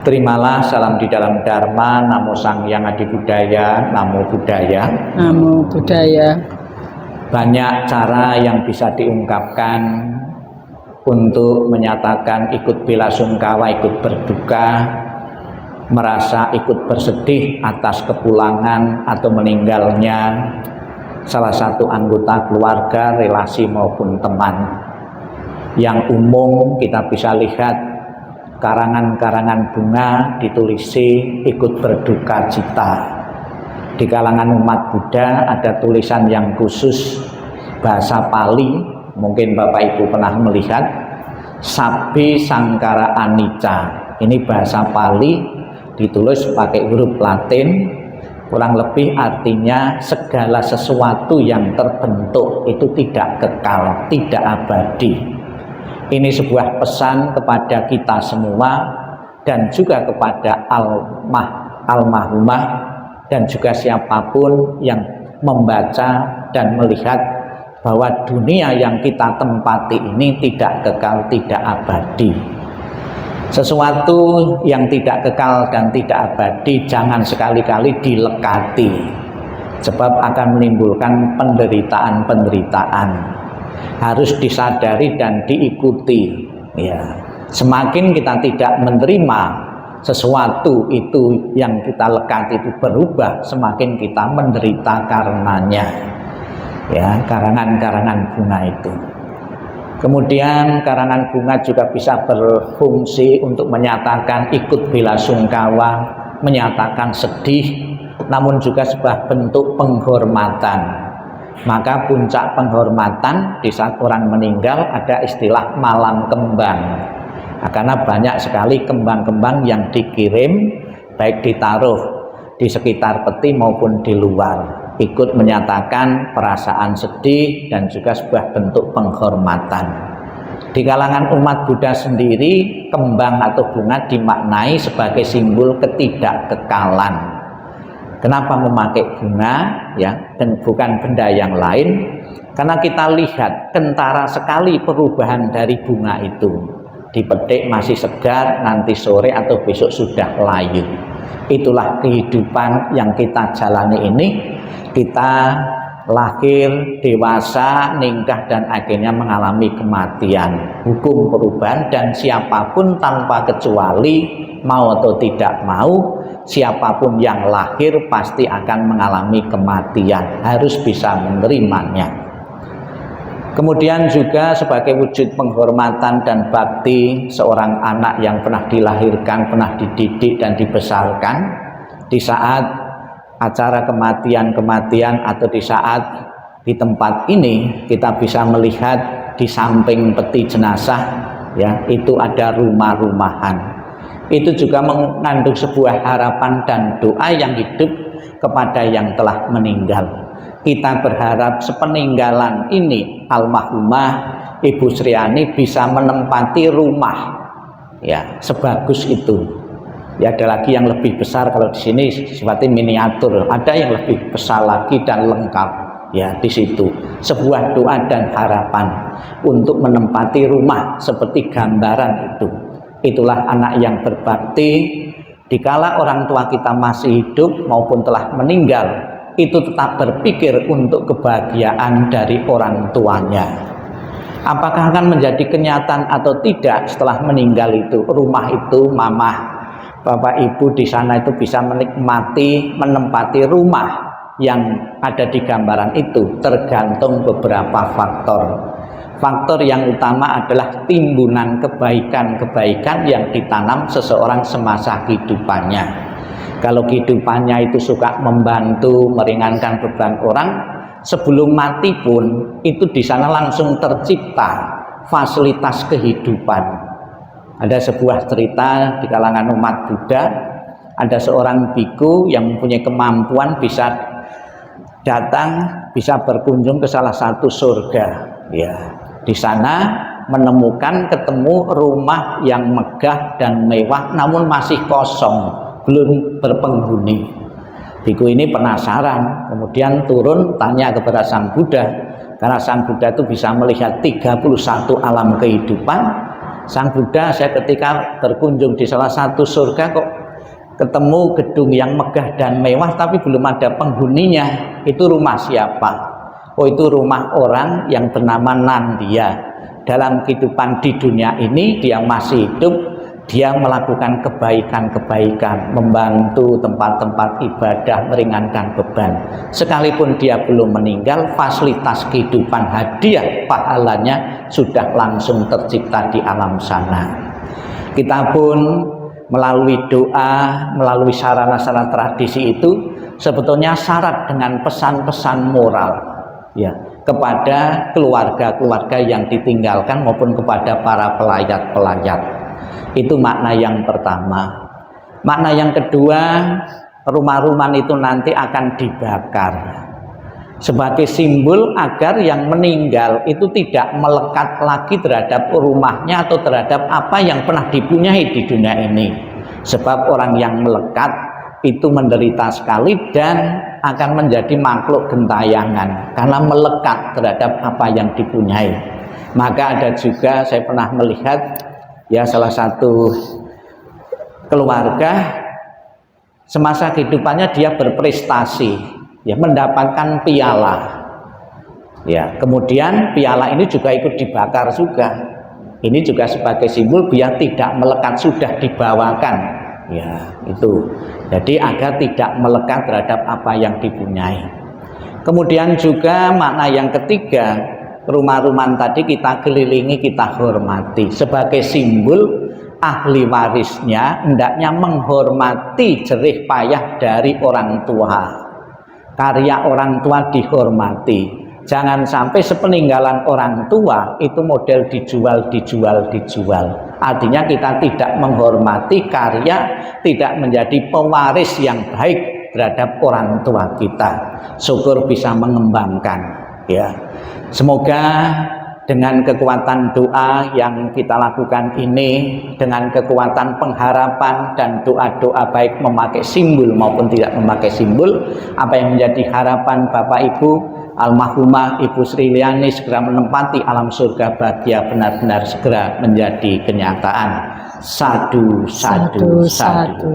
Terimalah salam di dalam Dharma, Namo Sang Hyang Adi Budaya, Namo Buddhaya. Namo Buddhaya. Banyak cara yang bisa diungkapkan untuk menyatakan ikut bela sungkawa, ikut berduka, merasa ikut bersedih atas kepulangan atau meninggalnya salah satu anggota keluarga, relasi maupun teman. Yang umum kita bisa lihat karangan-karangan bunga ditulisi ikut berduka cita. Di kalangan umat Buddha ada tulisan yang khusus bahasa Pali, mungkin Bapak Ibu pernah melihat, Sabbe Sangkara Anicca. Ini bahasa Pali ditulis pakai huruf Latin, kurang lebih artinya segala sesuatu yang terbentuk itu tidak kekal, tidak abadi. Ini sebuah pesan kepada kita semua dan juga kepada almarhumah dan juga siapapun yang membaca dan melihat bahwa dunia yang kita tempati ini tidak kekal, tidak abadi. Sesuatu yang tidak kekal dan tidak abadi jangan sekali-kali dilekati, sebab akan menimbulkan penderitaan-penderitaan. Harus disadari dan diikuti, ya. Semakin kita tidak menerima sesuatu itu yang kita lekati itu berubah, semakin kita menderita karenanya, ya. Karangan-karangan bunga itu. Kemudian karangan bunga juga bisa berfungsi untuk menyatakan ikut bela sungkawa, menyatakan sedih, namun juga sebuah bentuk penghormatan. Maka puncak penghormatan di saat orang meninggal ada istilah malam kembang. Karena banyak sekali kembang-kembang yang dikirim, baik ditaruh di sekitar peti maupun di luar, ikut menyatakan perasaan sedih dan juga sebuah bentuk penghormatan. Di kalangan umat Buddha sendiri, kembang atau bunga dimaknai sebagai simbol ketidakkekalan. Kenapa memakai bunga, ya, dan bukan benda yang lain? Karena kita lihat kentara sekali perubahan dari bunga itu. Dipetik masih segar, nanti sore atau besok sudah layu. Itulah kehidupan yang kita jalani ini. Kita lahir, dewasa, nikah, dan akhirnya mengalami kematian. Hukum perubahan, dan siapapun tanpa kecuali, mau atau tidak mau, siapapun yang lahir pasti akan mengalami kematian, harus bisa menerimanya. Kemudian juga sebagai wujud penghormatan dan bakti seorang anak yang pernah dilahirkan, pernah dididik dan dibesarkan, di saat acara kematian-kematian atau di saat di tempat ini kita bisa melihat di samping peti jenazah, ya, itu ada rumah-rumahan. Itu juga mengandung sebuah harapan dan doa yang hidup kepada yang telah meninggal. Kita berharap sepeninggalan ini almarhumah Ibu Sriani bisa menempati rumah, ya, sebagus itu. Ya, ada lagi yang lebih besar, kalau di sini sifatnya miniatur, ada yang lebih besar lagi dan lengkap, ya, di situ. Sebuah doa dan harapan untuk menempati rumah seperti gambaran itu. Itulah anak yang berbakti. Dikala orang tua kita masih hidup maupun telah meninggal, itu tetap berpikir untuk kebahagiaan dari orang tuanya. Apakah akan menjadi kenyataan atau tidak setelah meninggal itu? Rumah itu, mama, bapak, ibu di sana itu bisa menikmati, menempati rumah yang ada di gambaran itu, tergantung beberapa faktor. Faktor yang utama adalah timbunan kebaikan-kebaikan yang ditanam seseorang semasa kehidupannya. Kalau kehidupannya itu suka membantu, meringankan beban orang, sebelum mati pun itu di sana langsung tercipta fasilitas kehidupan. Ada sebuah cerita di kalangan umat Buddha, ada seorang biku yang mempunyai kemampuan bisa datang, bisa berkunjung ke salah satu surga, ya. Di sana menemukan ketemu rumah yang megah dan mewah namun masih kosong, belum berpenghuni. Biku ini penasaran, kemudian turun tanya kepada Sang Buddha, karena Sang Buddha itu bisa melihat 31 alam kehidupan. Sang Buddha, saya ketika berkunjung di salah satu surga kok ketemu gedung yang megah dan mewah tapi belum ada penghuninya. Itu rumah siapa? Oh, itu rumah orang yang bernama Nandia. Dalam kehidupan di dunia ini dia masih hidup, dia melakukan kebaikan-kebaikan, membantu tempat-tempat ibadah, meringankan beban. Sekalipun dia belum meninggal, fasilitas kehidupan, hadiah pahalanya sudah langsung tercipta di alam sana. Kita pun melalui doa, melalui sarana-sarana tradisi itu sebetulnya syarat dengan pesan-pesan moral ya kepada keluarga-keluarga yang ditinggalkan maupun kepada para pelayat-pelayat. Itu makna yang pertama. Makna yang kedua, rumah-rumah itu nanti akan dibakar sebagai simbol agar yang meninggal itu tidak melekat lagi terhadap rumahnya atau terhadap apa yang pernah dipunyai di dunia ini. Sebab orang yang melekat itu menderita sekali dan akan menjadi makhluk gentayangan karena melekat terhadap apa yang dipunyai. Maka ada juga, saya pernah melihat ya, salah satu keluarga semasa kehidupannya dia berprestasi ya, mendapatkan piala ya, kemudian piala ini juga ikut dibakar juga. Ini juga sebagai simbol biar tidak melekat, sudah dibawakan ya, itu jadi agar tidak melekat terhadap apa yang dipunyai. Kemudian juga makna yang ketiga, rumah-rumah tadi kita kelilingi, kita hormati sebagai simbol ahli warisnya hendaknya menghormati jerih payah dari orang tua. Karya orang tua dihormati. Jangan sampai sepeninggalan orang tua itu model dijual. Artinya kita tidak menghormati karya, tidak menjadi pewaris yang baik terhadap orang tua kita. Syukur bisa mengembangkan ya. Semoga dengan kekuatan doa yang kita lakukan ini, dengan kekuatan pengharapan dan doa-doa baik memakai simbol maupun tidak memakai simbol, apa yang menjadi harapan Bapak Ibu almarhumah Ibu Sri Liani segera menempati alam surga bahagia benar-benar segera menjadi kenyataan. Sadu, sadu, sadu.